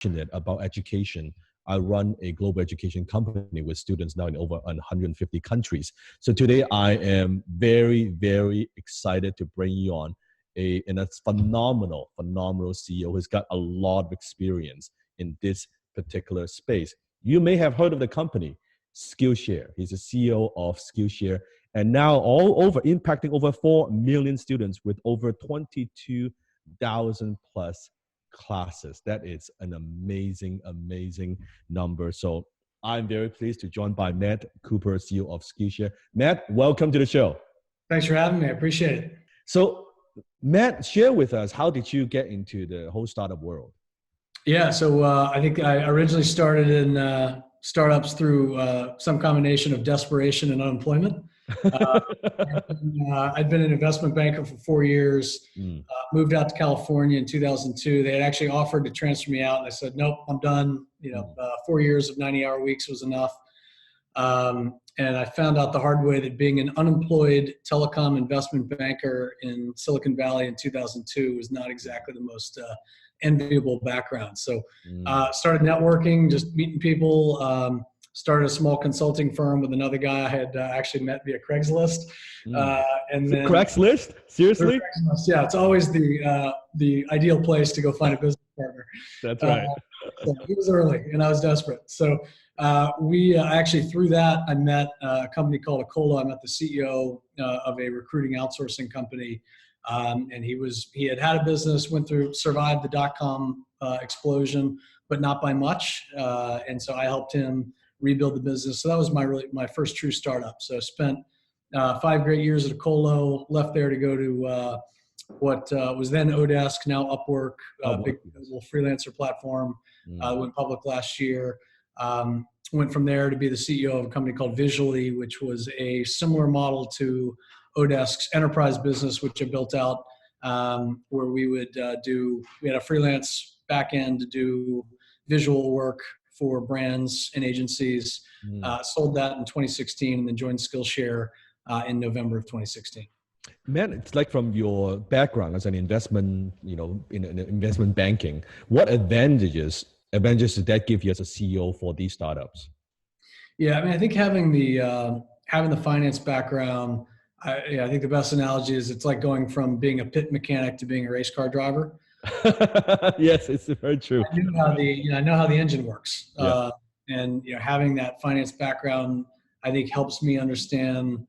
passionate about education. I run a global education company with students now in over 150 countries. So today I am very, very excited to bring you on a phenomenal CEO who's got a lot of experience in this particular space. You may have heard of the company, Skillshare. He's the CEO of Skillshare, and now all over impacting over 4 million students with over 22,000 plus classes. That is an amazing, amazing number. So I'm very pleased to join by Matt Cooper, CEO of Skillshare. Matt, welcome to the show. Thanks for having me. I appreciate it. So Matt, share with us, how did you get into the whole startup world? Yeah, so I think I originally started in startups through some combination of desperation and unemployment. I'd been an investment banker for 4 years, moved out to California in 2002. They had actually offered to transfer me out, and I said, nope, I'm done. 4 years of 90-hour weeks was enough. And I found out the hard way that being an unemployed telecom investment banker in Silicon Valley in 2002 was not exactly the most enviable background. So started networking, just meeting people, started a small consulting firm with another guy I had actually met via Craigslist. And then Craigslist? Seriously? Craigslist, yeah, it's always the ideal place to go find a business partner. That's right. So it was early and I was desperate. So we actually, through that, I met a company called Acola. I met the CEO of a recruiting outsourcing company. And he had a business, survived the dot-com explosion, but not by much. And so I helped him rebuild the business. So that was my first true startup. So I spent 5 great years at Acola, left there to go to what was then Odesk, now Upwork, big global freelancer platform. Went public last year. Went from there to be the CEO of a company called Visually, which was a similar model to Odesk's enterprise business, which I built out, where we had a freelance backend to do visual work for brands and agencies. Sold that in 2016 and then joined Skillshare in November of 2016. Man, it's like, from your background as an investment, in investment banking, what advantages did that give you as a CEO for these startups? Yeah, I mean, I think having the finance background, I think the best analogy is it's like going from being a pit mechanic to being a race car driver. Yes, it's very true. I know how the engine works. Yeah. And having that finance background, I think, helps me understand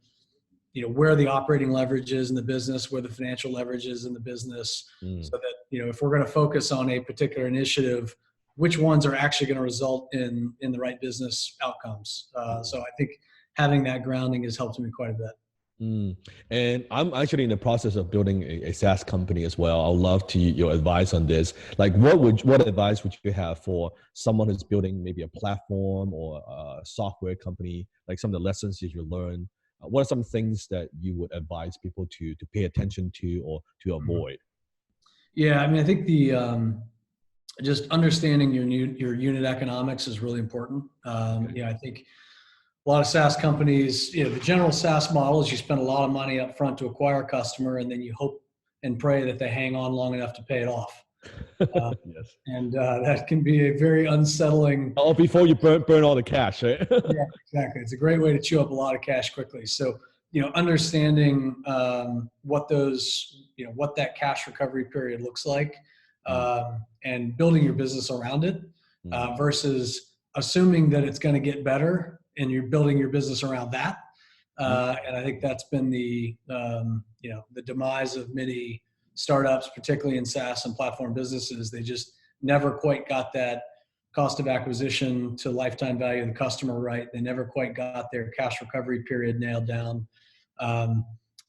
where the operating leverage is in the business, where the financial leverage is in the business, so that if we're going to focus on a particular initiative, which ones are actually going to result in the right business outcomes. So I think having that grounding has helped me quite a bit. And I'm actually in the process of building a SaaS company as well. I'd love to your advice on this. Like, what advice would you have for someone who's building maybe a platform or a software company? Like, some of the lessons that you learned. What are some things that you would advise people to pay attention to or to avoid? Yeah, I mean, I think just understanding your unit economics is really important. I think a lot of SaaS companies, the general SaaS model is you spend a lot of money up front to acquire a customer, and then you hope and pray that they hang on long enough to pay it off. Yes. And that can be a very unsettling. Oh, before you burn all the cash, right? Yeah, exactly. It's a great way to chew up a lot of cash quickly. So, understanding what that cash recovery period looks like, and building your business around it, versus assuming that it's going to get better and you're building your business around that. And I think that's been the demise of many startups, particularly in SaaS and platform businesses. They just never quite got that cost of acquisition to lifetime value of the customer right. They never quite got their cash recovery period nailed down. And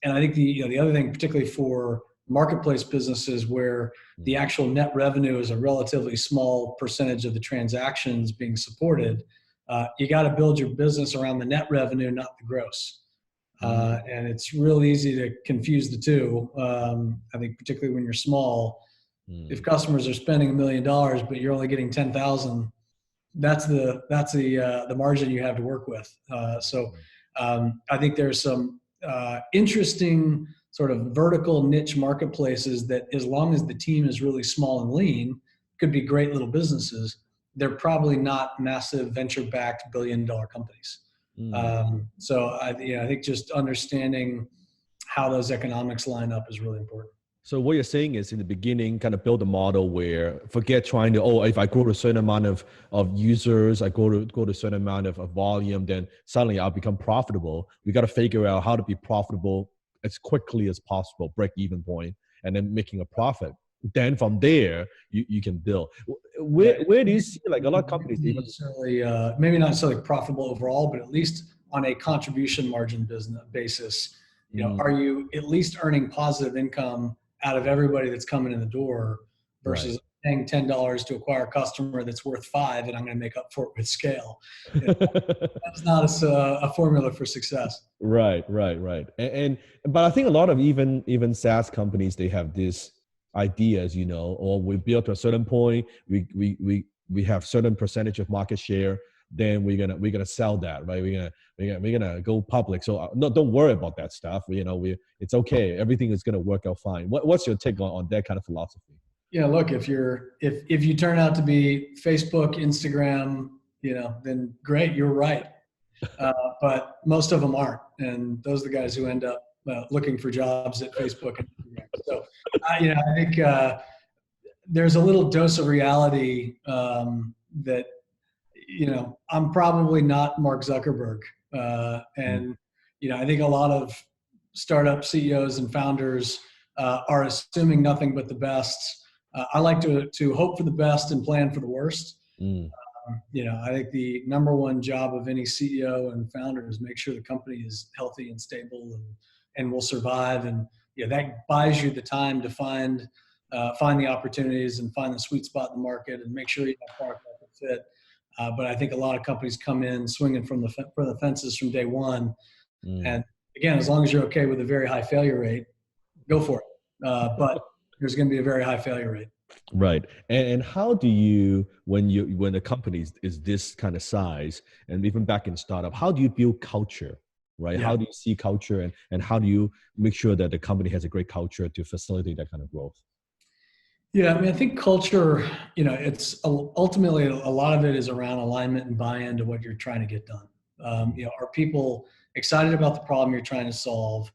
I think the other thing, particularly for marketplace businesses where the actual net revenue is a relatively small percentage of the transactions being supported, you got to build your business around the net revenue, not the gross. And it's real easy to confuse the two. I think particularly when you're small, if customers are spending $1 million, but you're only getting 10,000, that's the margin you have to work with. So I think there's some interesting sort of vertical niche marketplaces that, as long as the team is really small and lean, could be great little businesses. They're probably not massive venture-backed billion-dollar companies. So I think just understanding how those economics line up is really important. So what you're saying is in the beginning, kind of build a model where forget trying to, if I grow to a certain amount of users, I go to a certain amount of volume, then suddenly I'll become profitable. We got to figure out how to be profitable as quickly as possible, break even point, and then making a profit. Then from there, you can build. Where do you see like a lot of companies even maybe not necessarily profitable overall, but at least on a contribution margin business basis, are you at least earning positive income out of everybody that's coming in the door versus paying $10 to acquire a customer that's worth $5 and I'm going to make up for it with scale. That's not a formula for success. Right. But I think a lot of even SaaS companies, they have this ideas, or we build to a certain point, we have certain percentage of market share, then we're gonna sell that, right? We're gonna go public. So no, don't worry about that stuff. It's okay. Everything is gonna work out fine. What's your take on that kind of philosophy? Yeah, look, if you turn out to be Facebook, Instagram, then great, you're right. But most of them aren't, and those are the guys who end up looking for jobs at Facebook and Instagram. So, I think there's a little dose of reality that. I'm probably not Mark Zuckerberg. And I think a lot of startup CEOs and founders are assuming nothing but the best. I like to hope for the best and plan for the worst. I think the number one job of any CEO and founder is make sure the company is healthy and stable and will survive. And that buys you the time to find the opportunities and find the sweet spot in the market and make sure you have product market fit. But I think a lot of companies come in swinging for the fences from day one. And again, as long as you're okay with a very high failure rate, go for it. But there's going to be a very high failure rate. Right. And how do you, when the company is this kind of size, and even back in startup, how do you build culture, right? Yeah. How do you see culture and how do you make sure that the company has a great culture to facilitate that kind of growth? Yeah, I think culture, it's ultimately a lot of it is around alignment and buy-in to what you're trying to get done. Are people excited about the problem you're trying to solve?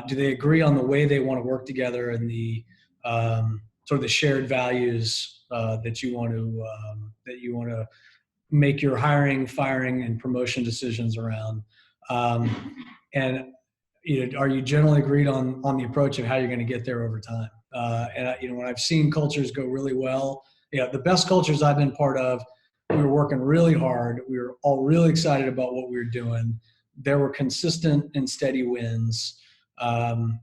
Do they agree on the way they want to work together and the sort of the shared values that you want to make your hiring, firing, and promotion decisions around? And are you generally agreed on the approach of how you're going to get there over time? And when I've seen cultures go really well, the best cultures I've been part of, we were working really hard. We were all really excited about what we were doing. There were consistent and steady wins. And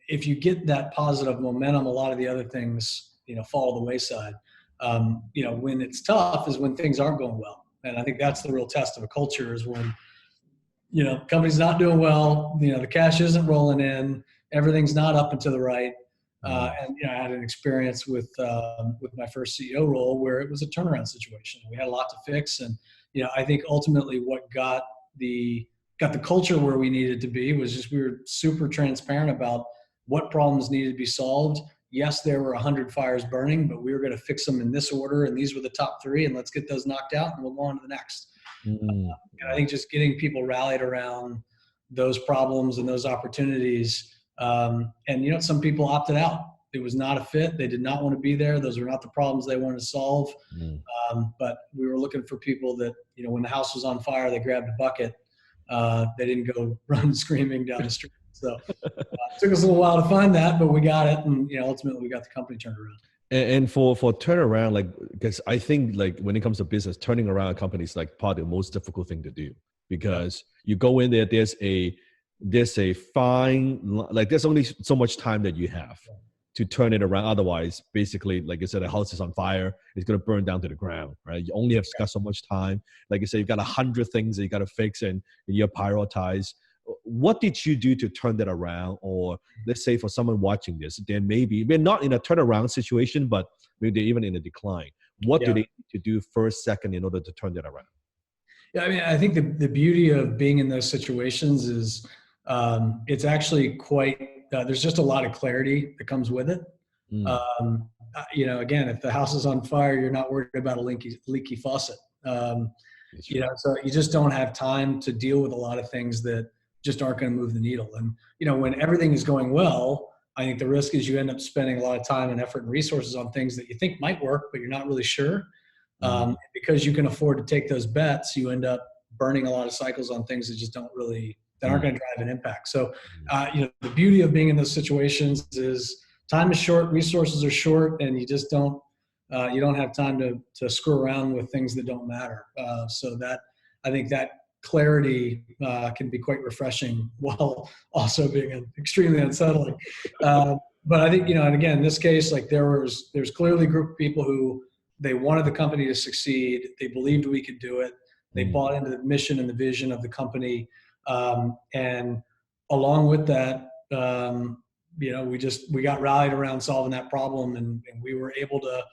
if you get that positive momentum, a lot of the other things, fall to the wayside. When it's tough is when things aren't going well. And I think that's the real test of a culture is when, company's not doing well, the cash isn't rolling in, everything's not up and to the right. And I had an experience with my first CEO role where it was a turnaround situation. We had a lot to fix, and I think ultimately what got the culture where we needed to be was just we were super transparent about what problems needed to be solved. Yes, there were 100 fires burning, but we were going to fix them in this order, and these were the top 3, and let's get those knocked out, and we'll go on to the next. And I think just getting people rallied around those problems and those opportunities. And some people opted out. It was not a fit. They did not want to be there. Those were not the problems they wanted to solve. But we were looking for people that, when the house was on fire, they grabbed a bucket. They didn't go run screaming down the street. So it took us a little while to find that, but we got it. And ultimately we got the company turned around. And for turnaround, because I think when it comes to business, turning around a company is probably the most difficult thing to do, because you go in there, there's a fine, there's only so much time that you have to turn it around. Otherwise, basically, like you said, a house is on fire, it's going to burn down to the ground, right? You only have got so much time. Like you said, you've got 100 things that you got to fix and you prioritize. What did you do to turn that around? Or let's say for someone watching this, then maybe they're not in a turnaround situation, but maybe they're even in a decline. What do they need to do first, second in order to turn that around? Yeah, I think the beauty of being in those situations is it's actually quite, there's just a lot of clarity that comes with it. again, if the house is on fire, you're not worried about a leaky faucet. So you just don't have time to deal with a lot of things that just aren't going to move the needle. And, when everything is going well, I think the risk is you end up spending a lot of time and effort and resources on things that you think might work, but you're not really sure. Because you can afford to take those bets, you end up burning a lot of cycles on things that just aren't going to drive an impact. So, the beauty of being in those situations is time is short, resources are short, and you just don't have time to screw around with things that don't matter. So that, I think that clarity can be quite refreshing while also being extremely unsettling. But I think, and again, in this case, like there's clearly a group of people who they wanted the company to succeed. They believed we could do it. They bought into the mission and the vision of the company. And along with that, we got rallied around solving that problem, and we were able to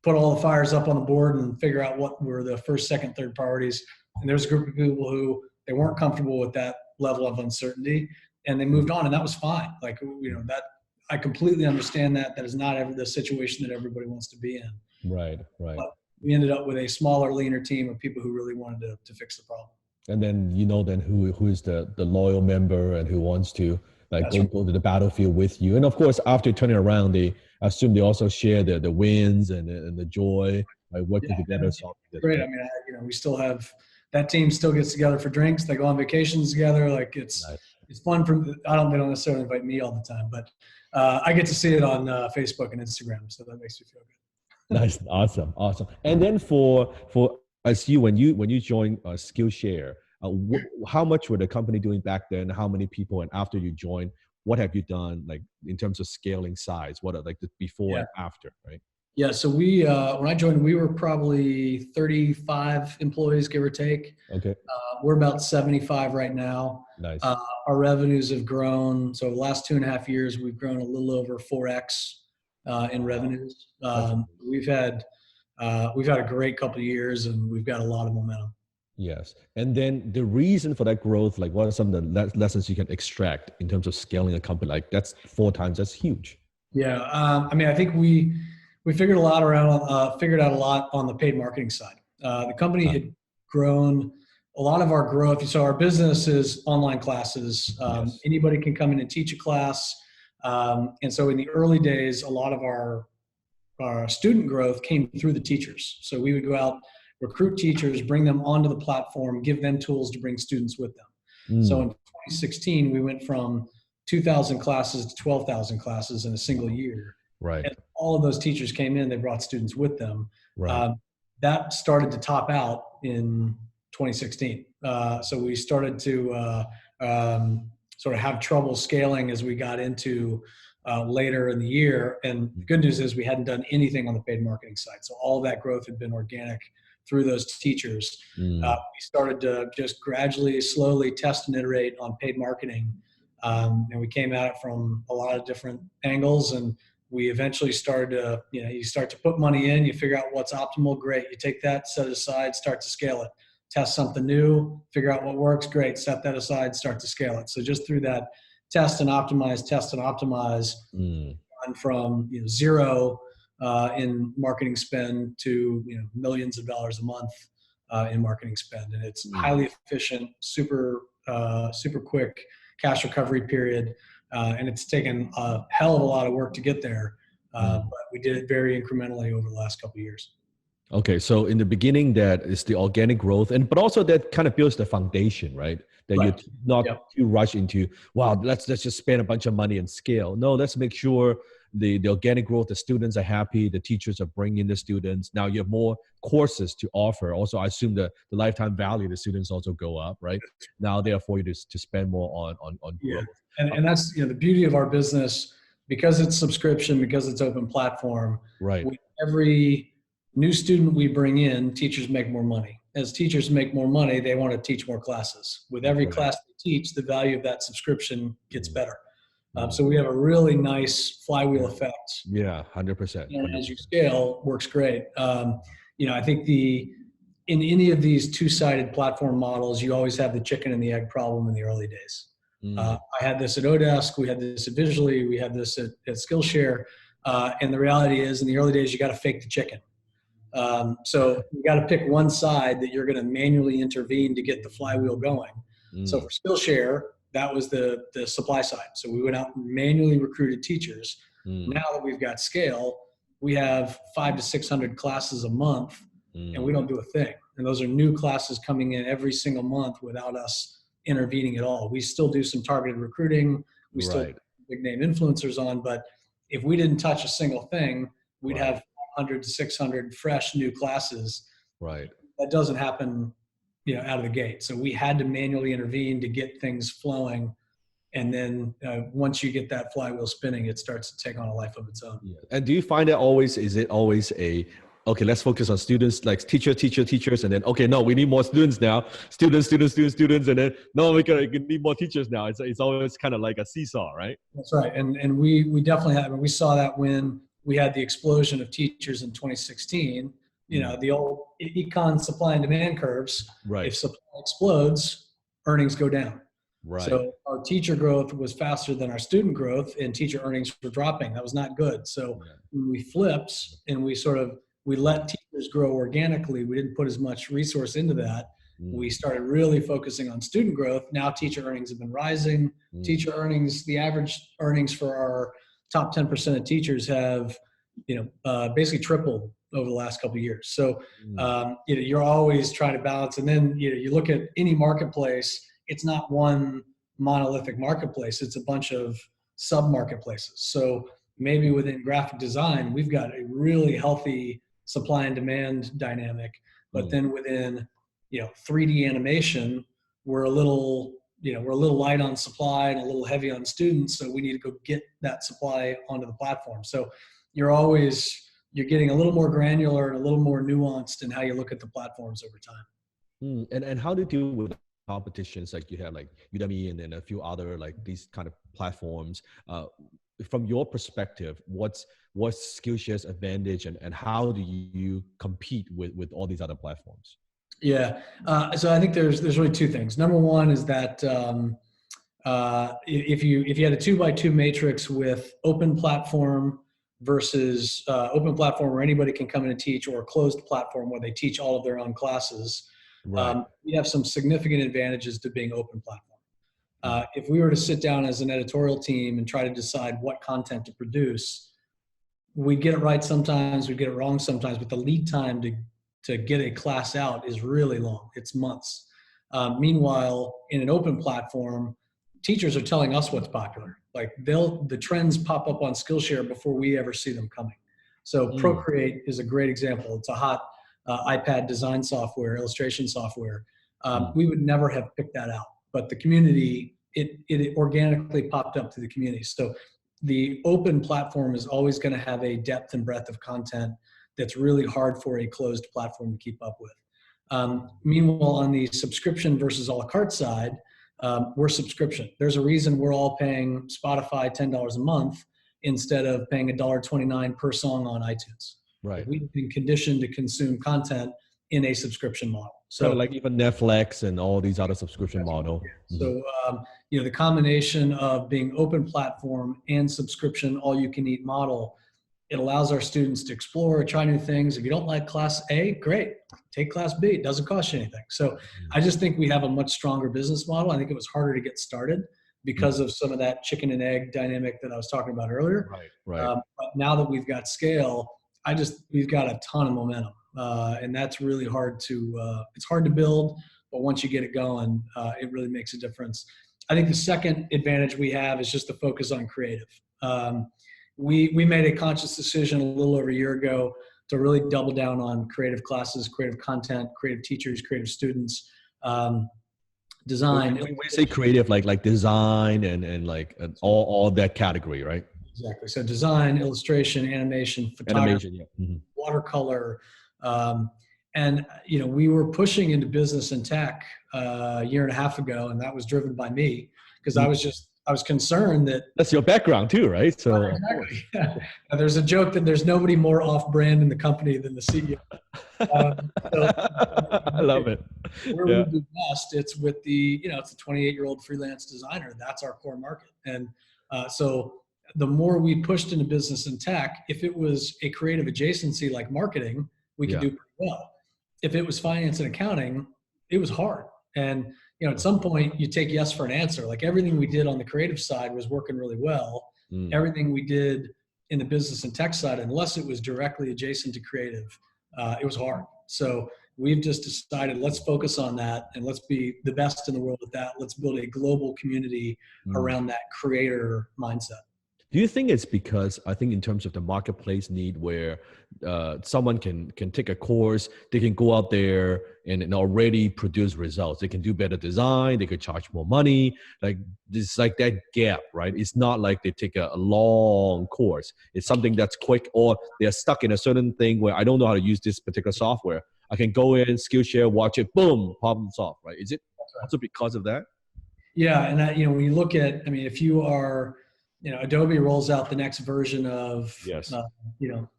put all the fires up on the board and figure out what were the first, second, third priorities. And there's a group of people who they weren't comfortable with that level of uncertainty, and they moved on, and that was fine. Like, that I completely understand that. That is not the situation that everybody wants to be in. Right. But we ended up with a smaller, leaner team of people who really wanted to fix the problem. And then who is the loyal member and who wants to go to the battlefield with you. And of course, after turning around, I assume they also share the wins and the joy by working together. Great. I mean, we still have that team still gets together for drinks. They go on vacations together. Like it's fun. They don't necessarily invite me all the time, but I get to see it on Facebook and Instagram, so that makes me feel good. Nice, awesome. And then for as when you joined Skillshare, how much were the company doing back then? How many people? And after you joined, what have you done, like in terms of scaling size? What are like the before and after, right? Yeah, so we when I joined, we were probably 35 employees, give or take. Okay. We're about 75 right now. Nice. Our revenues have grown. So the last 2.5 years, we've grown a little over 4x in revenues. We've had a great couple of years, and we've got a lot of momentum. Yes. And then the reason for that growth, like what are some of the lessons you can extract in terms of scaling a company? Like that's 4 times, that's huge. Yeah. I mean, I think we figured out a lot on the paid marketing side. The company had grown a lot of our growth. So our business is online classes. Yes. Anybody can come in and teach a class. And so in the early days, a lot of our student growth came through the teachers. So we would go out, recruit teachers, bring them onto the platform, give them tools to bring students with them. So in 2016, we went from 2,000 classes to 12,000 classes in a single year. Right. And all of those teachers came in, they brought students with them. Right. That started to top out in 2016. So we started to sort of have trouble scaling as we got into later in the year. And the good news is we hadn't done anything on the paid marketing side. So all of that growth had been organic through those teachers. We started to just gradually, slowly test and iterate on paid marketing. And we came at it from a lot of different angles, and we eventually started to, you start to put money in, you figure out what's optimal, great. You take that, set it aside, start to scale it. Test something new, figure out what works, great. Set that aside, start to scale it. So just through that test and optimize, gone from zero in marketing spend to millions of dollars a month in marketing spend, and it's highly efficient, super quick cash recovery period, and it's taken a hell of a lot of work to get there, but we did it very incrementally over the last couple of years. Okay, so in the beginning, that is the organic growth, but also that kind of builds the foundation, right? That you're not too rushed into, wow, let's just spend a bunch of money and scale. No, let's make sure the organic growth, the students are happy, the teachers are bringing in the students. Now you have more courses to offer. Also, I assume the lifetime value of the students also go up, right? Now therefore you to spend more on growth. And that's the beauty of our business, because it's subscription, because it's open platform. Right. With every new student we bring in, teachers make more money. As teachers make more money, they want to teach more classes. With every class they teach, the value of that subscription gets better. So we have a really nice flywheel effect. Yeah, 100%. And as you scale, works great. I think in any of these two-sided platform models, you always have the chicken and the egg problem in the early days. I had this at Odesk, we had this at Visually, we had this at Skillshare. And the reality is, in the early days, you got to fake the chicken. So you got to pick one side that you're going to manually intervene to get the flywheel going. So for Skillshare, that was the supply side. So we went out and manually recruited teachers. Now that we've got scale, we have 500 to 600 classes a month, and we don't do a thing. And those are new classes coming in every single month without us intervening at all. We still do some targeted recruiting. We still have big name influencers on, but if we didn't touch a single thing, we'd have 100 to 600 fresh new classes. Right. That doesn't happen, out of the gate. So we had to manually intervene to get things flowing. And then once you get that flywheel spinning, it starts to take on a life of its own. Yeah. And do you find that is it always okay, let's focus on students, like teachers, and then, okay, no, we need more students now. Students, and then, no, we need more teachers now. It's always kind of like a seesaw, right? That's right. And we definitely have, and we saw that when we had the explosion of teachers in 2016, the old econ supply and demand curves. Right. If supply explodes, earnings go down. Right. So our teacher growth was faster than our student growth, and teacher earnings were dropping. That was not good. So when we flipped and we let teachers grow organically, we didn't put as much resource into that. We started really focusing on student growth. Now teacher earnings have been rising. Teacher earnings, the average earnings for our top 10% of teachers have, basically tripled over the last couple of years. So, you're always trying to balance. And then, you look at any marketplace, it's not one monolithic marketplace. It's a bunch of sub marketplaces. So maybe within graphic design, we've got a really healthy supply and demand dynamic, but then within, 3D animation, we're a little light on supply and a little heavy on students. So we need to go get that supply onto the platform. So you're getting a little more granular and a little more nuanced in how you look at the platforms over time. And how do you deal with competitions like you have like Udemy and then a few other like these kind of platforms? From your perspective, what's Skillshare's advantage and how do you compete with all these other platforms? Yeah. So I think there's really two things. Number one is that if you had a 2x2 matrix with open platform versus open platform where anybody can come in and teach, or a closed platform where they teach all of their own classes, we have some significant advantages to being open platform. If we were to sit down as an editorial team and try to decide what content to produce, we'd get it right sometimes, we'd get it wrong sometimes, but the lead time to get a class out is really long. It's months. Meanwhile, in an open platform, teachers are telling us what's popular. Like the trends pop up on Skillshare before we ever see them coming. So Procreate is a great example. It's a hot iPad design software, illustration software. We would never have picked that out, but the community, it organically popped up to the community. So the open platform is always going to have a depth and breadth of content that's really hard for a closed platform to keep up with. Meanwhile, on the subscription versus a la carte side, we're subscription. There's a reason we're all paying Spotify $10 a month instead of paying $1.29 per song on iTunes. Right. We've been conditioned to consume content in a subscription model. So kind of like even Netflix and all these other subscription models. So, the combination of being open platform and subscription, all you can eat model, it allows our students to explore, try new things. If you don't like class A, great. Take class B. It doesn't cost you anything. So I just think we have a much stronger business model. I think it was harder to get started because of some of that chicken and egg dynamic that I was talking about earlier. Right. But now that we've got scale, we've got a ton of momentum. And that's really hard it's hard to build, but once you get it going, it really makes a difference. I think the second advantage we have is just the focus on creative. We made a conscious decision a little over a year ago to really double down on creative classes, creative content, creative teachers, creative students, design. When we say creative, like design and like all that category, right? Exactly. So design, illustration, animation, photography, watercolor. And we were pushing into business and tech a year and a half ago, and that was driven by me because I was concerned that that's your background too, right? So exactly. Now, there's a joke that there's nobody more off-brand in the company than the CEO. I love it. Where we do best, it's with it's a 28-year-old freelance designer. That's our core market, and so the more we pushed into business and tech, if it was a creative adjacency like marketing, we could do pretty well. If it was finance and accounting, it was hard. And, at some point you take yes for an answer. Like everything we did on the creative side was working really well. Everything we did in the business and tech side, unless it was directly adjacent to creative, it was hard. So we've just decided, let's focus on that and let's be the best in the world at that. Let's build a global community around that creator mindset. Do you think it's because, I think in terms of the marketplace need, where someone can take a course, they can go out there and already produce results. They can do better design, they could charge more money. Like it's like that gap, right? It's not like they take a long course. It's something that's quick, or they're stuck in a certain thing where I don't know how to use this particular software. I can go in, Skillshare, watch it, boom, problem solved, right? Is it also because of that? Yeah, and that, when you look at, if you are, Adobe rolls out the next version of,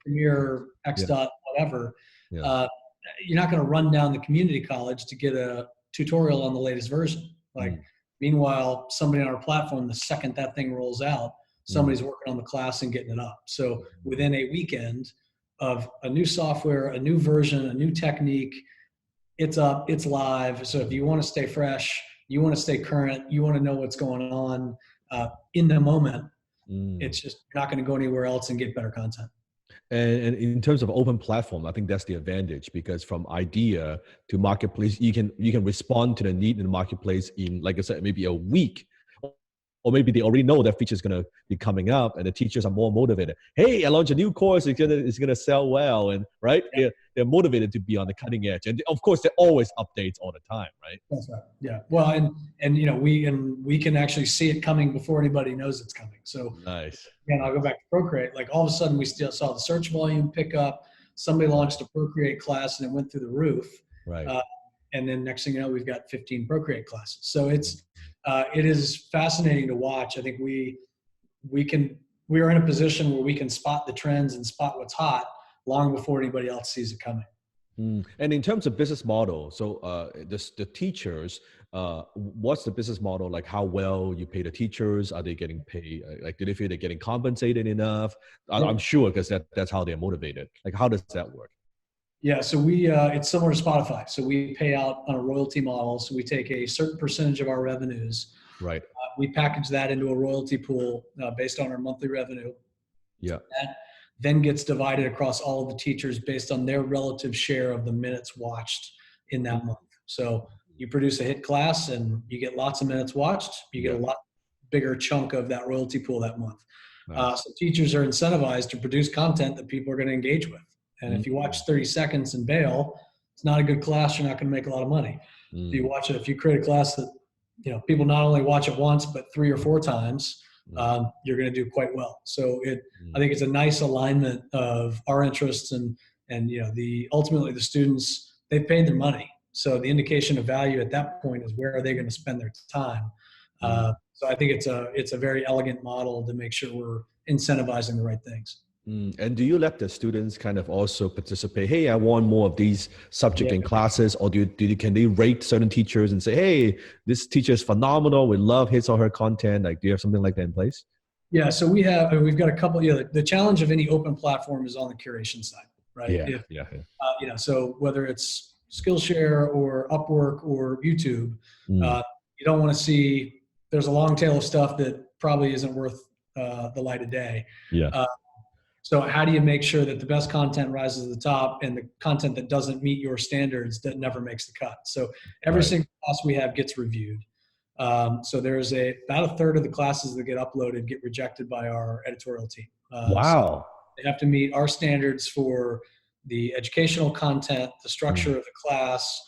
Premiere X dot whatever, you're not going to run down the community college to get a tutorial on the latest version. Like, meanwhile, somebody on our platform, the second that thing rolls out, somebody's working on the class and getting it up. So within a weekend of a new software, a new version, a new technique, it's up, it's live. So if you want to stay fresh, you want to stay current, you want to know what's going on in the moment, it's just not going to go anywhere else and get better content. And in terms of open platform, I think that's the advantage, because from idea to marketplace, you can respond to the need in the marketplace in, like I said, maybe a week. Or maybe they already know that feature is going to be coming up, and the teachers are more motivated. Hey, I launched a new course; it's gonna sell well, and right, they're motivated to be on the cutting edge. And of course, there are always updates all the time, right? That's right. Yeah. Well, and we can actually see it coming before anybody knows it's coming. So nice. And I'll go back to Procreate. Like all of a sudden, we still saw the search volume pick up. Somebody launched a Procreate class, and it went through the roof. Right. And then next thing you know, we've got 15 Procreate classes. So it is fascinating to watch. I think we are in a position where we can spot the trends and spot what's hot long before anybody else sees it coming. And in terms of business model, so the teachers, what's the business model? Like how well you pay the teachers? Are they getting paid? Like, do they feel they're getting compensated enough? I'm sure, because that's how they're motivated. Like, how does that work? Yeah, so it's similar to Spotify. So we pay out on a royalty model. So we take a certain percentage of our revenues. Right. We package that into a royalty pool based on our monthly revenue. Yeah. That then gets divided across all of the teachers based on their relative share of the minutes watched in that month. So you produce a hit class and you get lots of minutes watched. You get a lot bigger chunk of that royalty pool that month. Nice. So teachers are incentivized to produce content that people are going to engage with. And if you watch 30 seconds and bail, it's not a good class. You're not going to make a lot of money. If you create a class that, people not only watch it once, but 3 or 4 times, you're going to do quite well. So I think it's a nice alignment of our interests and ultimately the students, they've paid their money. So the indication of value at that point is, where are they going to spend their time? So I think it's a very elegant model to make sure we're incentivizing the right things. And do you let the students kind of also participate? Hey, I want more of these subject in classes, or can they rate certain teachers and say, hey, this teacher is phenomenal, we love his or her content? Like, do you have something like that in place? Yeah, so we've got a couple. The challenge of any open platform is on the curation side, right? So whether it's Skillshare or Upwork or YouTube, you don't want to see. There's a long tail of stuff that probably isn't worth the light of day. Yeah. So how do you make sure that the best content rises to the top, and the content that doesn't meet your standards that never makes the cut? So every single class we have gets reviewed. So there's about a third of the classes that get uploaded get rejected by our editorial team. Wow. So they have to meet our standards for the educational content, the structure of the class,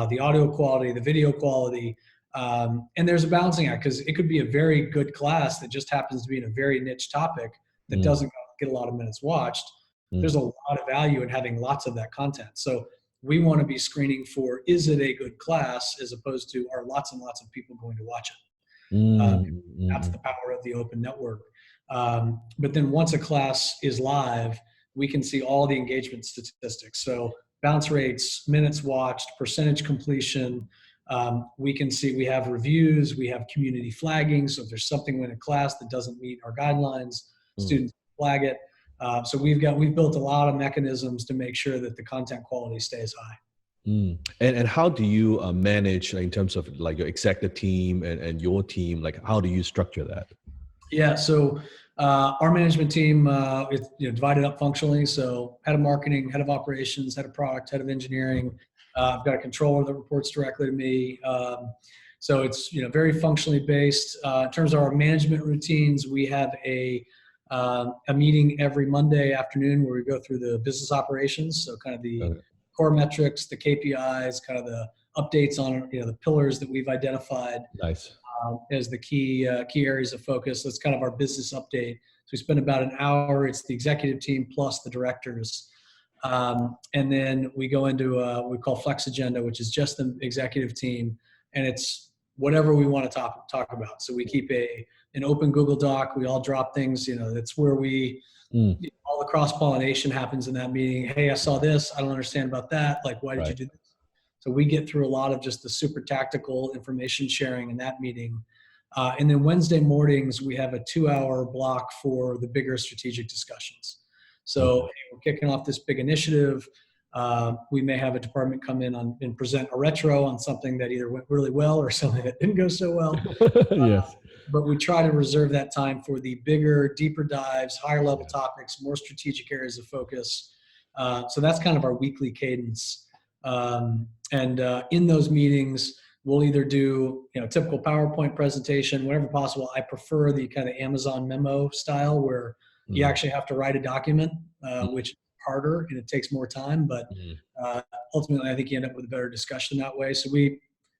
the audio quality, the video quality. And there's a balancing act, because it could be a very good class that just happens to be in a very niche topic that doesn't get a lot of minutes watched. There's a lot of value in having lots of that content. So we want to be screening for, is it a good class, as opposed to, are lots and lots of people going to watch it? That's the power of the open network. But then once a class is live, we can see all the engagement statistics. So bounce rates, minutes watched, percentage completion, We can see we have reviews, we have community flagging. So if there's something in a class that doesn't meet our guidelines, students flag it. So we've built a lot of mechanisms to make sure that the content quality stays high. And how do you manage in terms of like your executive team and your team? Like, how do you structure that? Yeah, so our management team is divided up functionally. So head of marketing, head of operations, head of product, head of engineering. I've got a controller that reports directly to me. So it's very functionally based. In terms of our management routines, we have a meeting every Monday afternoon where we go through the business operations. So kind of the core metrics, the KPIs, kind of the updates on the pillars that we've identified. Nice. As the key areas of focus. That's kind of our business update. So we spend about an hour. It's the executive team plus the directors. And then we go into what we call Flex Agenda, which is just the executive team. And it's whatever we want to talk about. So we keep an open Google Doc. We all drop things, that's where all the cross-pollination happens in that meeting. Hey, I saw this. I don't understand about that. Like, why did you do this? So we get through a lot of just the super tactical information sharing in that meeting. And then Wednesday mornings, we have a 2-hour block for the bigger strategic discussions. So hey, we're kicking off this big initiative. We may have a department come in and present a retro on something that either went really well or something that didn't go so well. Yes. But we try to reserve that time for the bigger, deeper dives, higher level topics, more strategic areas of focus. So that's kind of our weekly cadence. And in those meetings, we'll either do typical PowerPoint presentation, whenever possible. I prefer the kind of Amazon memo style where you actually have to write a document, which is harder and it takes more time. But ultimately, I think you end up with a better discussion that way. So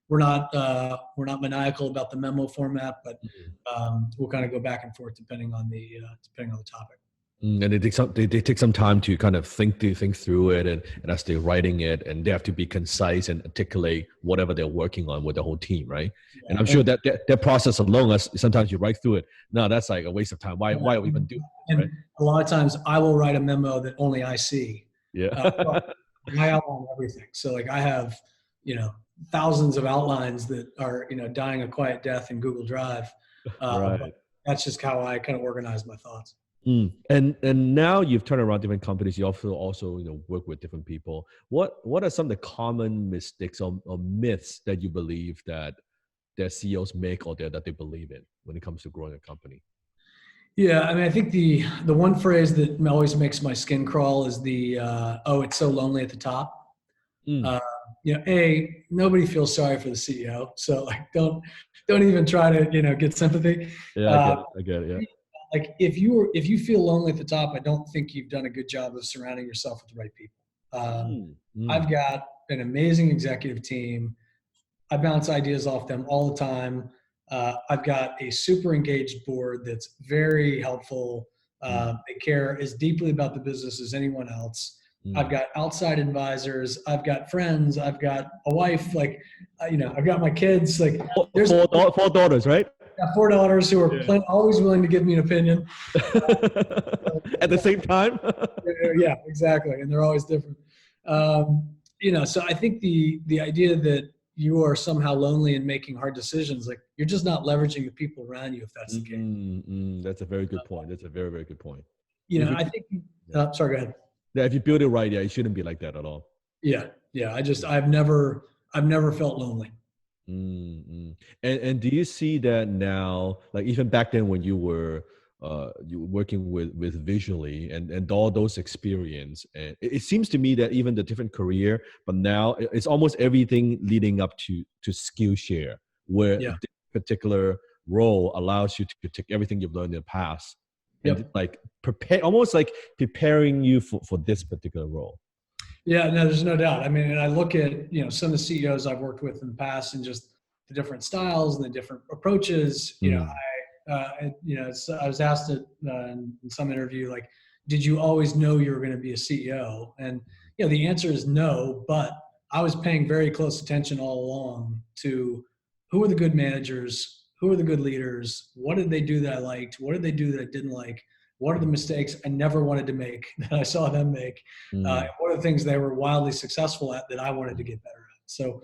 we're not maniacal about the memo format, but we'll kind of go back and forth depending on the topic. And they take some time to kind of think through it, and as they're writing it, and they have to be concise and articulate whatever they're working on with the whole team, right? Yeah. And I'm sure that process alone, as sometimes you write through it, no, that's like a waste of time. Why even do it? And right? A lot of times I will write a memo that only I see. Yeah. I outline everything. So like I have, thousands of outlines that are, dying a quiet death in Google Drive. Right. That's just how I kind of organize my thoughts. And now you've turned around different companies. You also work with different people. What are some of the common mistakes or myths that you believe that CEOs make or that they believe in when it comes to growing a company? Yeah, I mean, I think the one phrase that always makes my skin crawl is it's so lonely at the top. Nobody feels sorry for the CEO, so like don't even try to get sympathy. Yeah, I get it. Yeah. Like if you feel lonely at the top, I don't think you've done a good job of surrounding yourself with the right people. I've got an amazing executive team. I bounce ideas off them all the time. I've got a super engaged board that's very helpful. They care as deeply about the business as anyone else. I've got outside advisors. I've got friends. I've got a wife. Like, I've got my kids. Like, there's four daughters, right? Got 4 daughters who are always willing to give me an opinion. At the same time? Yeah, exactly. And they're always different. So I think the idea that you are somehow lonely and making hard decisions, like you're just not leveraging the people around you if that's the case. That's a very good point. That's a very, very good point. I think, sorry, go ahead. Yeah, if you build it right, it shouldn't be like that at all. Yeah. I've never felt lonely. And do you see that now, like even back then when you were working with visually and all those experience, and it seems to me that even the different career, but now it's almost everything leading up to Skillshare, where this particular role allows you to take everything you've learned in the past and like almost like preparing you for this particular role. Yeah, no, there's no doubt. I mean, and I look at, some of the CEOs I've worked with in the past and just the different styles and the different approaches. I was asked in some interview, like, did you always know you were going to be a CEO? And, the answer is no, but I was paying very close attention all along to who are the good managers, who are the good leaders, what did they do that I liked, what did they do that I didn't like, what are the mistakes I never wanted to make that I saw them make? What are the things they were wildly successful at that I wanted to get better at? So,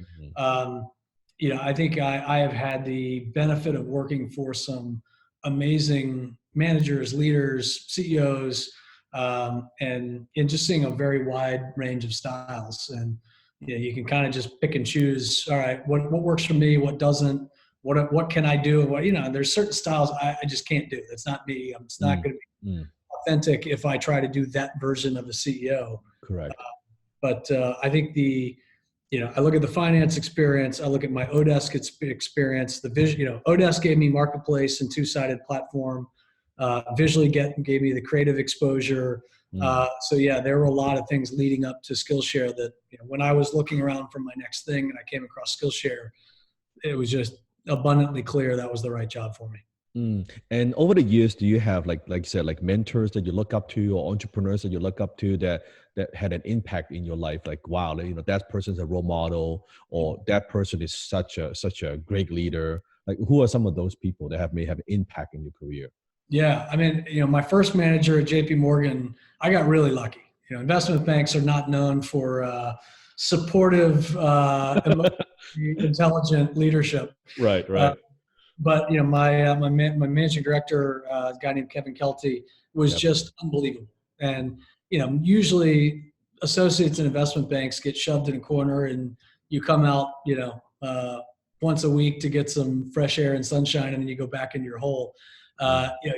I think I have had the benefit of working for some amazing managers, leaders, CEOs, and just seeing a very wide range of styles. And you can kind of just pick and choose. All right, what works for me, what doesn't, what can I do? What there's certain styles I just can't do. It's not me. It's not going to be authentic if I try to do that version of a CEO. Correct. But I think I look at the finance experience. I look at my Odesk experience. The vision, Odesk gave me marketplace and two-sided platform. Visually gave me the creative exposure. So there were a lot of things leading up to Skillshare that when I was looking around for my next thing and I came across Skillshare, it was just abundantly clear that was the right job for me. And over the years, do you have like you said, like mentors that you look up to or entrepreneurs that you look up to that had an impact in your life? Like, wow, that person's a role model, or that person is such a great leader. Like, who are some of those people that may have an impact in your career? Yeah, I mean, my first manager at JP Morgan, I got really lucky. Investment banks are not known for supportive, intelligent leadership. Right. But my managing director, a guy named Kevin Kelty, was just unbelievable. And usually associates in investment banks get shoved in a corner, and you come out once a week to get some fresh air and sunshine, and then you go back into your hole.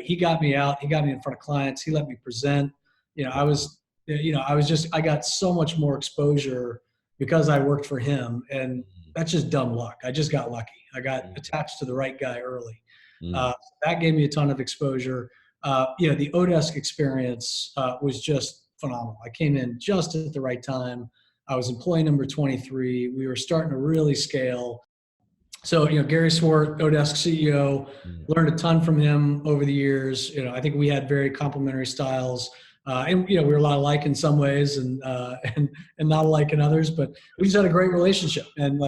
He got me out. He got me in front of clients. He let me present. I got so much more exposure because I worked for him, and that's just dumb luck. I just got lucky. I got attached to the right guy early. That gave me a ton of exposure. The Odesk experience was just phenomenal. I came in just at the right time. I was employee number 23. We were starting to really scale. So, Gary Swart, Odesk CEO, learned a ton from him over the years. I think we had very complementary styles. And we were a lot alike in some ways and not alike in others, but we just had a great relationship. And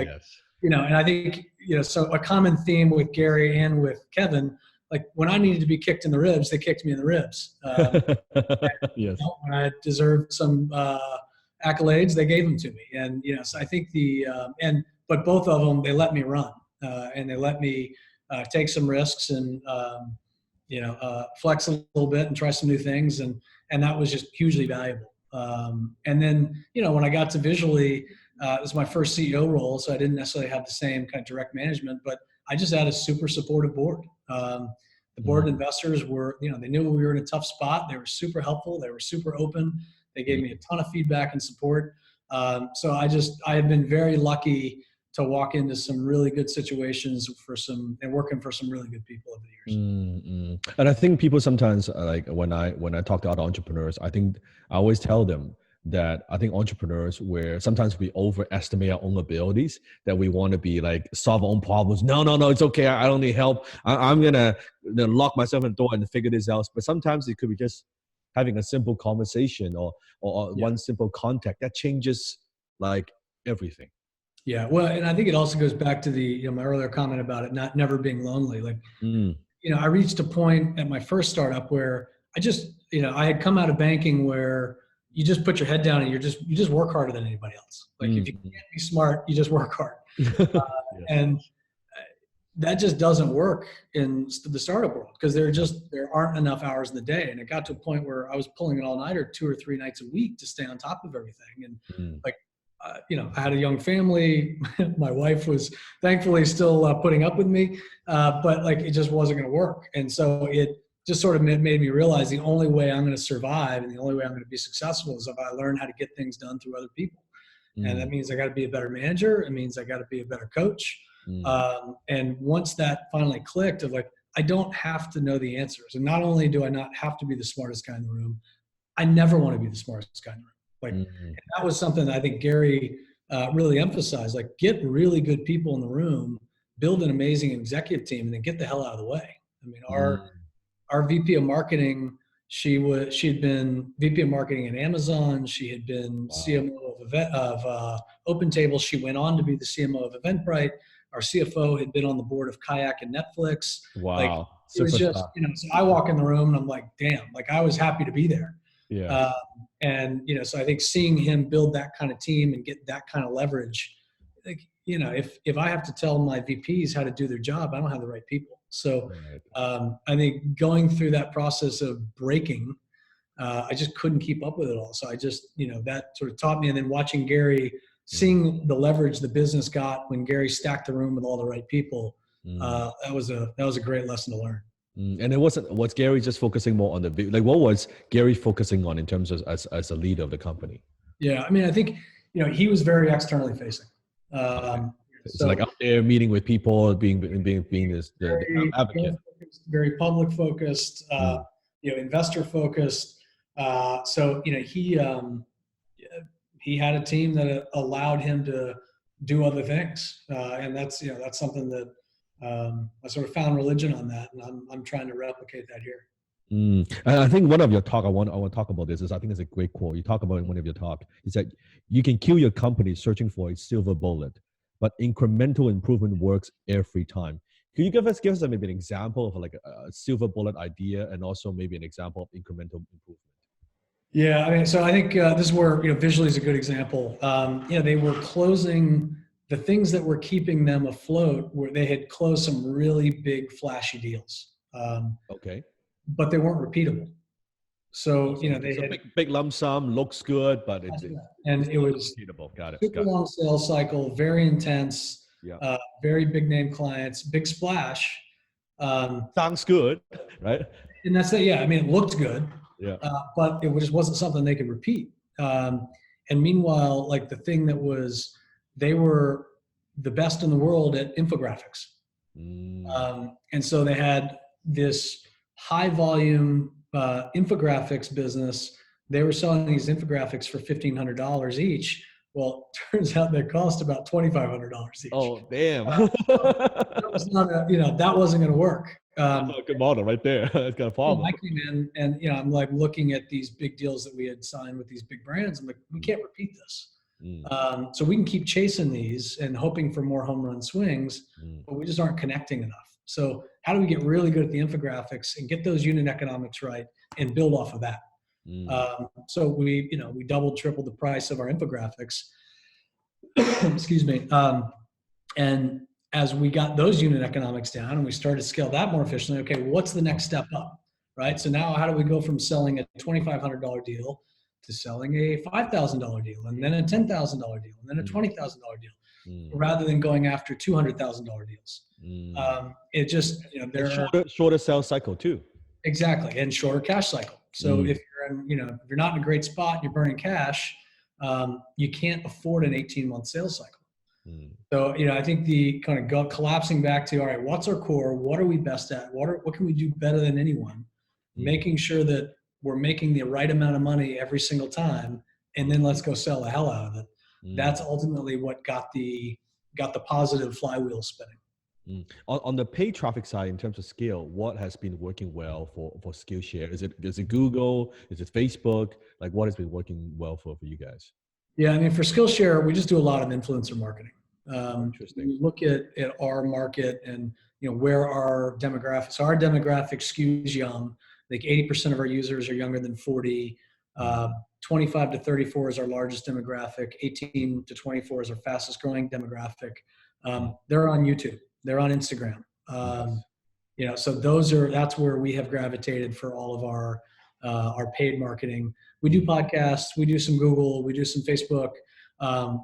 and I think, so a common theme with Gary and with Kevin, like when I needed to be kicked in the ribs, they kicked me in the ribs. When I deserved some accolades, they gave them to me. And, so I think but both of them, they let me run and they let me take some risks and, flex a little bit and try some new things. And that was just hugely valuable. And then, when I got to Visually, it was my first CEO role, so I didn't necessarily have the same kind of direct management, but I just had a super supportive board. The board investors were, they knew we were in a tough spot. They were super helpful. They were super open. They gave me a ton of feedback and support. So I have been very lucky to walk into some really good situations and working for some really good people over the years. And I think people sometimes like when I talk to other entrepreneurs, I always tell them that I think entrepreneurs where sometimes we overestimate our own abilities, that we want to be like solve our own problems. No, it's okay. I don't need help. I'm going to lock myself in the door and figure this out. But sometimes it could be just having a simple conversation or one simple contact that changes like everything. Yeah. Well, and I think it also goes back to my earlier comment about it never being lonely. Like, I reached a point at my first startup where I just, I had come out of banking where you just put your head down and you just work harder than anybody else. Like if you can't be smart, you just work hard. And that just doesn't work in the startup world because there aren't enough hours in the day. And it got to a point where I was pulling an all-nighter 2 or 3 nights a week to stay on top of everything. And I had a young family. My wife was thankfully still putting up with me, but like it just wasn't going to work. And so it just sort of made me realize the only way I'm going to survive and the only way I'm going to be successful is if I learn how to get things done through other people. And that means I got to be a better manager. It means I got to be a better coach. And once that finally clicked of like, I don't have to know the answers. And not only do I not have to be the smartest guy in the room, I never want to be the smartest guy in the room. Like, and that was something that I think Gary really emphasized, like get really good people in the room, build an amazing executive team, and then get the hell out of the way. I mean, our VP of marketing, she had been VP of marketing at Amazon. She had been CMO of OpenTable. She went on to be the CMO of Eventbrite. Our CFO had been on the board of Kayak and Netflix. Wow. Like, it was just, so I walk in the room and I'm like, damn, like I was happy to be there. Yeah. And, so I think seeing him build that kind of team and get that kind of leverage, like, you know, if I have to tell my VPs how to do their job, I don't have the right people. So I think going through that process of breaking, I just couldn't keep up with it all. So I just, you know, that sort of taught me. And then watching Gary, seeing the leverage the business got when Gary stacked the room with all the right people, that was a great lesson to learn. And it was Gary just focusing more on like what was Gary focusing on in terms of as a leader of the company? Yeah, I mean, I think, you know, he was very externally facing. It's like out there meeting with people, being this the advocate. Very public focused, you know, investor focused. So, you know, he had a team that allowed him to do other things, and that's, you know, that's something that I sort of found religion on that, and I'm trying to replicate that here. And I think one of your talk, I want to talk about this, is I think it's a great quote. You talk about in one of your talk, is that you can kill your company searching for a silver bullet, but incremental improvement works every time. Can you give us maybe an example of like a silver bullet idea, and also maybe an example of incremental improvement? Yeah, I mean, so I think this is where, you know, visually is a good example. You know, they were closing the things that were keeping them afloat, where they had closed some really big flashy deals. Okay. But they weren't repeatable. So, you know, they had big lump sum, looks good, but it was repeatable. Got it. Super long sales cycle, very intense, yeah. Very big name clients, big splash. Sounds good, right? And that's it. Yeah, I mean, it looked good, yeah, but it just wasn't something they could repeat. And meanwhile, like the thing that was, they were the best in the world at infographics. And so they had this high volume infographics business. They were selling these infographics for $1,500 each. Well, it turns out they cost about $2,500 each. Oh, damn. That was not that wasn't going to work. Good model right there. It's got a problem. I came in and, you know, I'm like looking at these big deals that we had signed with these big brands. I'm like, we can't repeat this. So we can keep chasing these and hoping for more home run swings, but we just aren't connecting enough. So how do we get really good at the infographics and get those unit economics right and build off of that? So we doubled, tripled the price of our infographics. Excuse me. And as we got those unit economics down and we started to scale that more efficiently, okay, what's the next step up, right? So now how do we go from selling a $2,500 deal to selling a $5,000 deal, and then a $10,000 deal, and then a $20,000 deal, rather than going after $200,000 deals? It just, you know, they're shorter sales cycle too. Exactly, and shorter cash cycle. So if you're if you're not in a great spot and you're burning cash, you can't afford an 18-month sales cycle. So, you know, I think the kind of collapsing back to, all right, what's our core? What are we best at? What can we do better than anyone? Making sure that we're making the right amount of money every single time, and then let's go sell the hell out of it. That's ultimately what got the positive flywheel spinning. On the paid traffic side, in terms of scale, what has been working well for Skillshare? Is it Google? Is it Facebook? Like, what has been working well for you guys? Yeah, I mean, for Skillshare, we just do a lot of influencer marketing. Interesting. We look at our market and, you know, where our demographics. So our demographic skews young. Like 80% of our users are younger than 40. 25 to 34 is our largest demographic. 18 to 24 is our fastest growing demographic. They're on YouTube. They're on Instagram. You know, so that's where we have gravitated for all of our paid marketing. We do podcasts, we do some Google, we do some Facebook,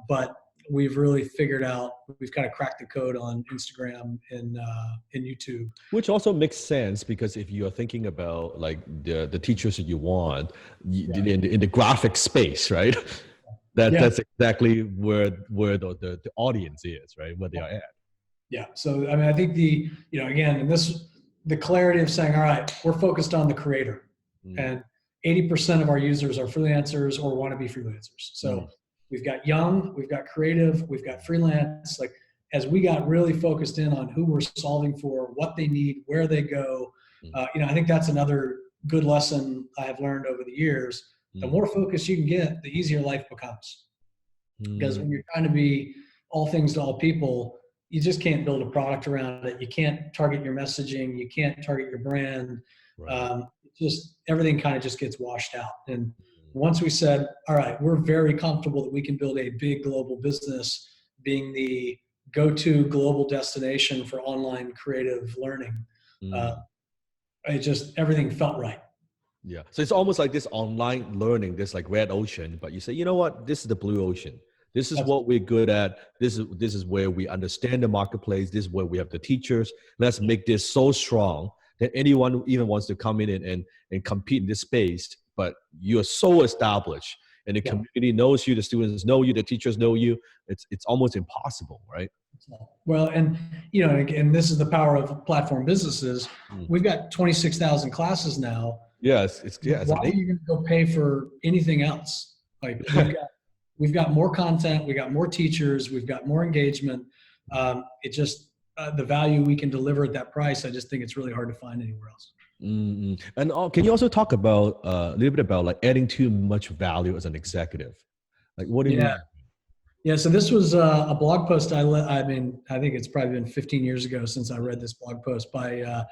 but we've really figured out, we've kind of cracked the code on Instagram and YouTube. Which also makes sense, because if you're thinking about like the teachers that you want in the graphic space, right? That's exactly where the audience is, right? Where they are at. Yeah. So, I mean, I think again, the clarity of saying, all right, we're focused on the creator, and 80% of our users are freelancers or want to be freelancers. So we've got young, we've got creative, we've got freelance. Like, as we got really focused in on who we're solving for, what they need, where they go, I think that's another good lesson I have learned over the years. The more focus you can get, the easier life becomes. Because when you're trying to be all things to all people, you just can't build a product around it. You can't target your messaging. You can't target your brand. Right. Just everything kind of just gets washed out. And once we said, all right, we're very comfortable that we can build a big global business being the go-to global destination for online creative learning. Everything felt right. Yeah. So it's almost like this online learning, this like red ocean, but you say, you know what, this is the blue ocean. This is what we're good at. This is where we understand the marketplace. This is where we have the teachers. Let's make this so strong that anyone who even wants to come in and compete in this space, but you are so established and the community knows you, the students know you, the teachers know you. It's almost impossible, right? Well, and and this is the power of platform businesses. We've got 26,000 classes now. Yes, why are you going to go pay for anything else? Like we've got more content, we got more teachers, we've got more engagement. The value we can deliver at that price, I just think it's really hard to find anywhere else. And can you also talk about a little bit about like adding too much value as an executive? Like what do you mean? Yeah, so this was a blog post I think it's probably been 15 years ago since I read this blog post by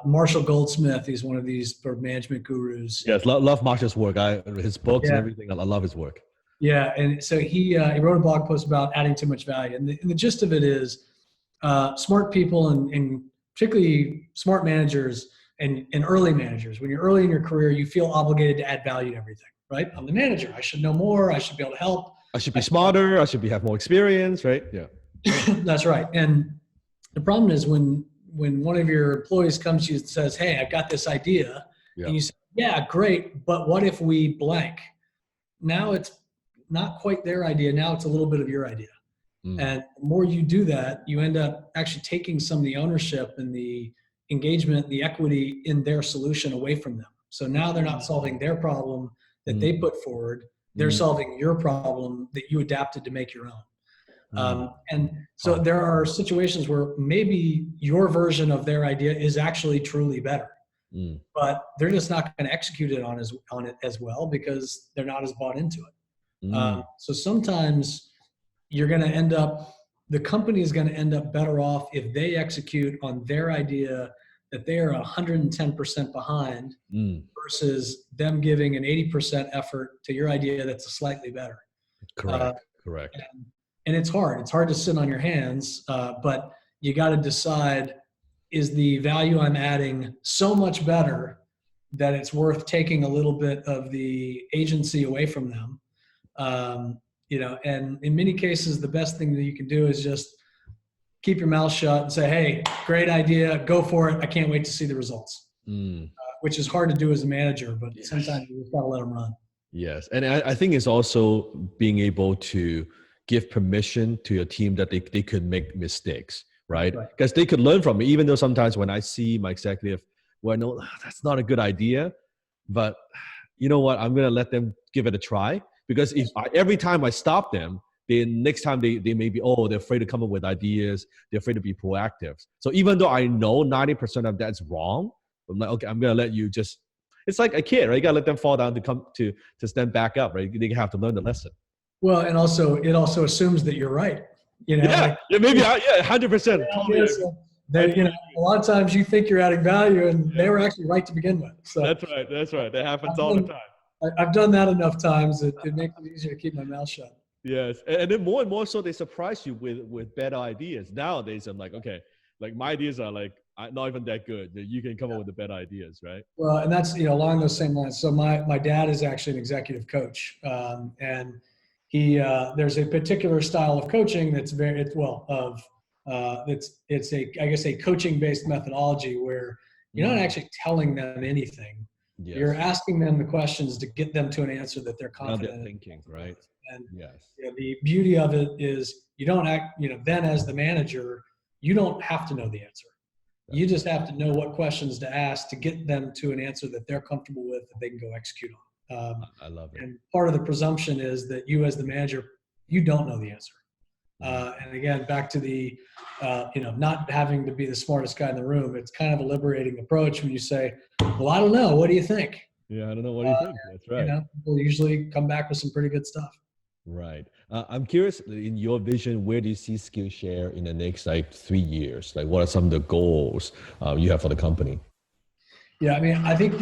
Marshall Goldsmith. He's one of these management gurus. Yes, love Marshall's work. His books and everything. I love his work. Yeah, and so he wrote a blog post about adding too much value, and the gist of it is smart people and particularly smart managers and early managers. When you're early in your career, you feel obligated to add value to everything. Right? I'm the manager. I should know more. I should be able to help. I should be smarter. I should have more experience. Right? Yeah. That's right. And the problem is when one of your employees comes to you and says, "Hey, I've got this idea," and you say, "Yeah, great, but what if we blank?" Now it's not quite their idea. Now it's a little bit of your idea. And the more you do that, you end up actually taking some of the ownership and the engagement, the equity in their solution away from them. So now they're not solving their problem that they put forward. They're solving your problem that you adapted to make your own. And so there are situations where maybe your version of their idea is actually truly better, but they're just not going to execute it on it as well because they're not as bought into it. So sometimes the company is going to end up better off if they execute on their idea that they are 110% behind versus them giving an 80% effort to your idea that's slightly better. Correct. And it's hard. It's hard to sit on your hands, but you got to decide, is the value I'm adding so much better that it's worth taking a little bit of the agency away from them? And in many cases, the best thing that you can do is just keep your mouth shut and say, "Hey, great idea, go for it. I can't wait to see the results," which is hard to do as a manager, but sometimes you just got to let them run. Yes. And I think it's also being able to give permission to your team that they could make mistakes, right? Because they could learn from it, even though sometimes when I see my executive, I know that's not a good idea, but you know what, I'm going to let them give it a try. Because every time I stop them, then next time they may be, they're afraid to come up with ideas. They're afraid to be proactive. So even though I know 90% of that's wrong, I'm like, okay, I'm going to let you it's like a kid, right? You got to let them fall down to stand back up, right? They have to learn the lesson. Well, and it also assumes that you're right. Maybe 100%. A lot of times you think you're adding value and they were actually right to begin with. So That's right. That happens all the time. I've done that enough times. It makes it easier to keep my mouth shut. Yes. And then more and more so they surprise you with better ideas. Nowadays, I'm like, okay, like my ideas are like not even that good. You can come up with the better ideas, right? Well, and that's, along those same lines. So my dad is actually an executive coach. And he, there's a particular style of coaching that's it's a coaching based methodology where you're not actually telling them anything. Yes. You're asking them the questions to get them to an answer that they're confident in. Thinking, right? And the beauty of it is you don't then as the manager, you don't have to know the answer. You just have to know what questions to ask to get them to an answer that they're comfortable with that they can go execute on. I love it. And part of the presumption is that you as the manager, you don't know the answer. And again, back to the, not having to be the smartest guy in the room. It's kind of a liberating approach when you say, "Well, I don't know. What do you think?" Yeah, I don't know. What do you think? That's right. People usually come back with some pretty good stuff. Right. I'm curious, in your vision, where do you see Skillshare in the next 3 years? Like, what are some of the goals you have for the company? Yeah, I think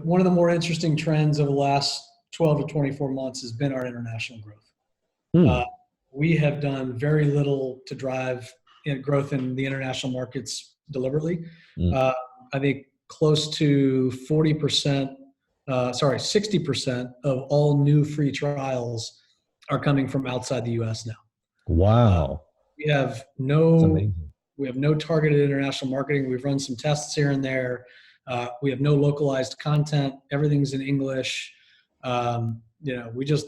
one of the more interesting trends of the last 12 to 24 months has been our international growth. we have done very little to drive growth in the international markets deliberately. I think close to 60% of all new free trials are coming from outside the US now. Wow. We have That's no amazing. targeted international marketing. We've run some tests here and there. We have no localized content. Everything's in English. We just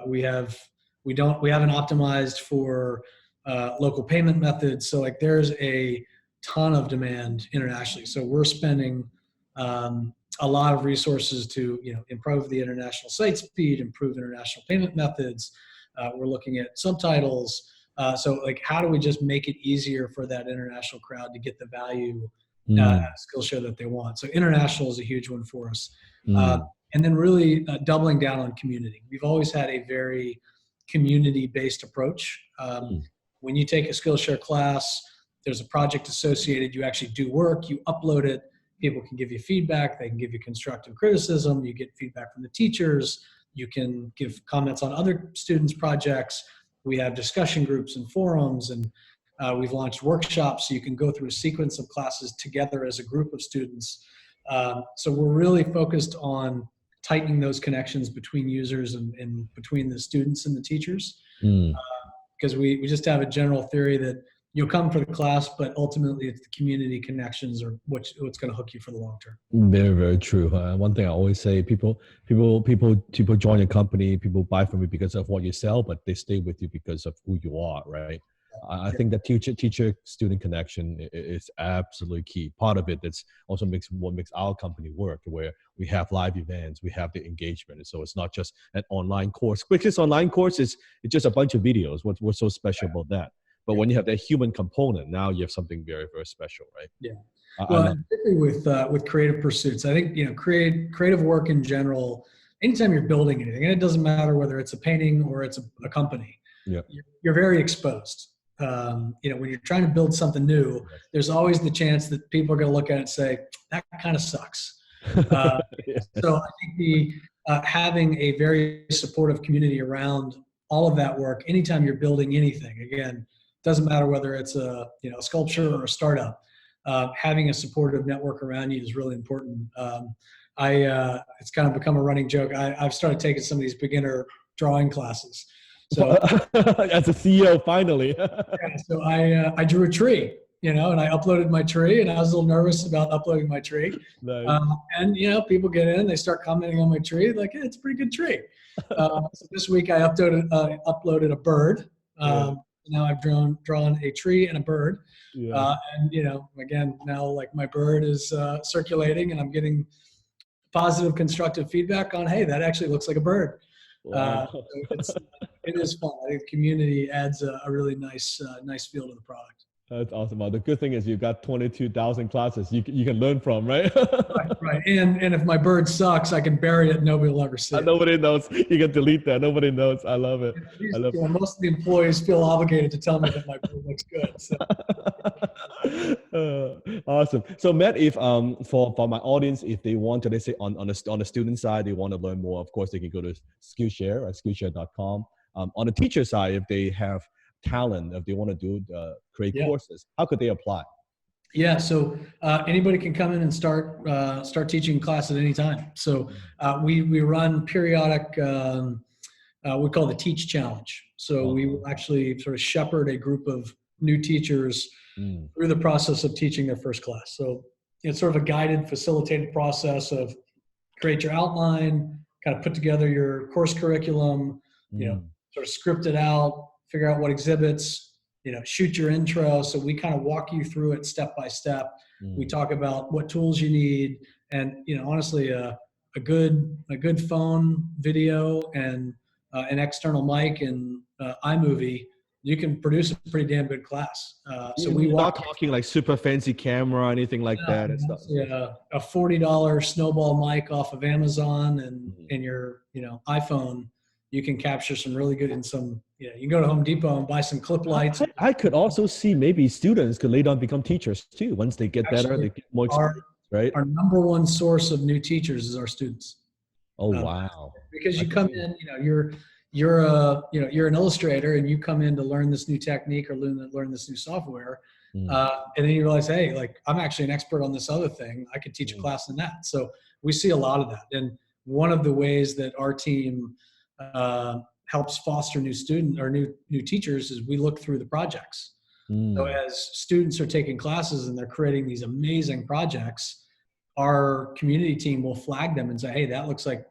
we haven't optimized for local payment methods. So like there's a ton of demand internationally. So we're spending a lot of resources to improve the international site speed, improve international payment methods. We're looking at subtitles. So like, how do we just make it easier for that international crowd to get the value Skillshare that they want? So international is a huge one for us. And then really doubling down on community. We've always had a very community-based approach. When you take a Skillshare class, there's a project associated. You actually do work, you upload it. People can give you feedback. They can give you constructive criticism. You get feedback from the teachers. You can give comments on other students' projects. We have discussion groups and forums, and we've launched workshops so you can go through a sequence of classes together as a group of students. So we're really focused on tightening those connections between users and between the students and the teachers. Because we just have a general theory that you'll come for the class, but ultimately it's the community connections or what's going to hook you for the long term. Very, very true. One thing I always say, people join your company, people buy from you because of what you sell, but they stay with you because of who you are, right? I think that teacher-student connection is absolutely key. Part of it that's also what makes our company work, where we have live events, we have the engagement. So it's not just an online course. Quickest online course it's just a bunch of videos. What's so special about that? But when you have that human component, now you have something very, very special, right? Yeah. Well, particularly with creative pursuits, I think creative work in general. Anytime you're building anything, and it doesn't matter whether it's a painting or it's a company, you're very exposed. When you're trying to build something new, there's always the chance that people are going to look at it and say, that kind of sucks. So I think having a very supportive community around all of that work, anytime you're building anything, again, doesn't matter whether it's a sculpture or a startup, having a supportive network around you is really important. It's kind of become a running joke. I've started taking some of these beginner drawing classes. So as a CEO, finally. So I drew a tree, and I uploaded my tree, and I was a little nervous about uploading my tree. Nice. And people get in, they start commenting on my tree, like, hey, it's a pretty good tree. So this week I uploaded a bird. Now I've drawn a tree and a bird. And again, now like my bird is circulating, and I'm getting positive, constructive feedback on, hey, that actually looks like a bird. Wow. So it is fun. I think community adds a really nice feel to the product. That's awesome. The good thing is you've got 22,000 classes you can learn from, right? Right. And if my bird sucks, I can bury it. Nobody will ever see it. Nobody knows. You can delete that. Nobody knows. I love it. Most of the employees feel obligated to tell me that my bird looks good. So. Awesome. So Matt, if for my audience, if they want to, let's say on the student side, they want to learn more, of course, they can go to Skillshare at skillshare.com. On the teacher side, if they have talent, if they want to create courses, how could they apply? Yeah, so anybody can come in and start teaching class at any time. So we run periodic, we call the Teach Challenge. So we will actually sort of shepherd a group of new teachers through the process of teaching their first class. So it's sort of a guided, facilitated process of create your outline, kind of put together your course curriculum, sort of script it out, figure out what exhibits, shoot your intro. So we kind of walk you through it step by step. We talk about what tools you need, and honestly, a good phone, video, and an external mic and iMovie, you can produce a pretty damn good class. So we're not talking like super fancy camera or anything like that. It's not, a $40 snowball mic off of Amazon and your iPhone. You can capture some really good you can go to Home Depot and buy some clip lights. I could also see maybe students could later on become teachers too. Once they get better, they get more experience, right? Our number one source of new teachers is our students. Oh, wow. Because you come in, you're an illustrator and you come in to learn this new technique or learn this new software. And then you realize, hey, like I'm actually an expert on this other thing. I could teach a class in that. So we see a lot of that. And one of the ways that our team helps foster new student or new teachers is we look through the projects. So as students are taking classes and they're creating these amazing projects, our community team will flag them and say, hey, that looks like,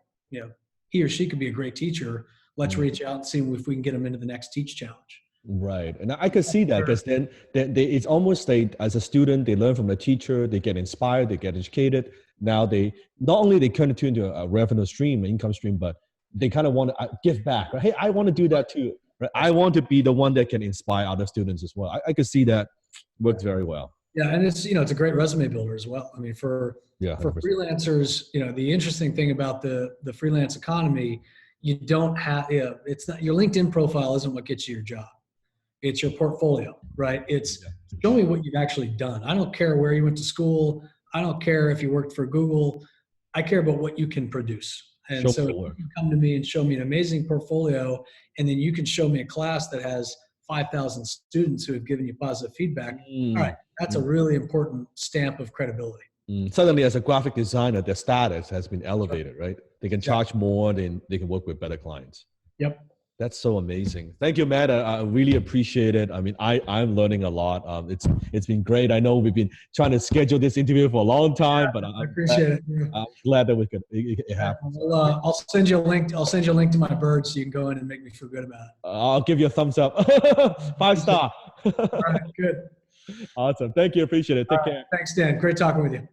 he or she could be a great teacher. Let's reach out and see if we can get them into the next Teach Challenge. Right. And I could see that because then it's almost like as a student, they learn from the teacher, they get inspired, they get educated. Now they not only they turn it into a revenue stream, an income stream, but they kind of want to give back. Right? Hey, I want to do that too. Right? I want to be the one that can inspire other students as well. I could see that works very well. Yeah, and it's it's a great resume builder as well. I mean, for freelancers, the interesting thing about the freelance economy, you don't have it's not your LinkedIn profile isn't what gets you your job. It's your portfolio, right? It's show me what you've actually done. I don't care where you went to school. I don't care if you worked for Google. I care about what you can produce. And so if you can come to me and show me an amazing portfolio, and then you can show me a class that has 5,000 students who have given you positive feedback. All right, that's a really important stamp of credibility. Suddenly, as a graphic designer, their status has been elevated, right? They can charge more, and they can work with better clients. Yep. That's so amazing. Thank you, Matt. I really appreciate it. I mean, I'm learning a lot. It's been great. I know we've been trying to schedule this interview for a long time, but I appreciate it. I'm glad that it happened. I'll send you a link. I'll send you a link to my bird so you can go in and make me feel good about it. I'll give you a thumbs up. 5-star. All right, good. Awesome. Thank you. Appreciate it. Take care. Thanks, Dan. Great talking with you.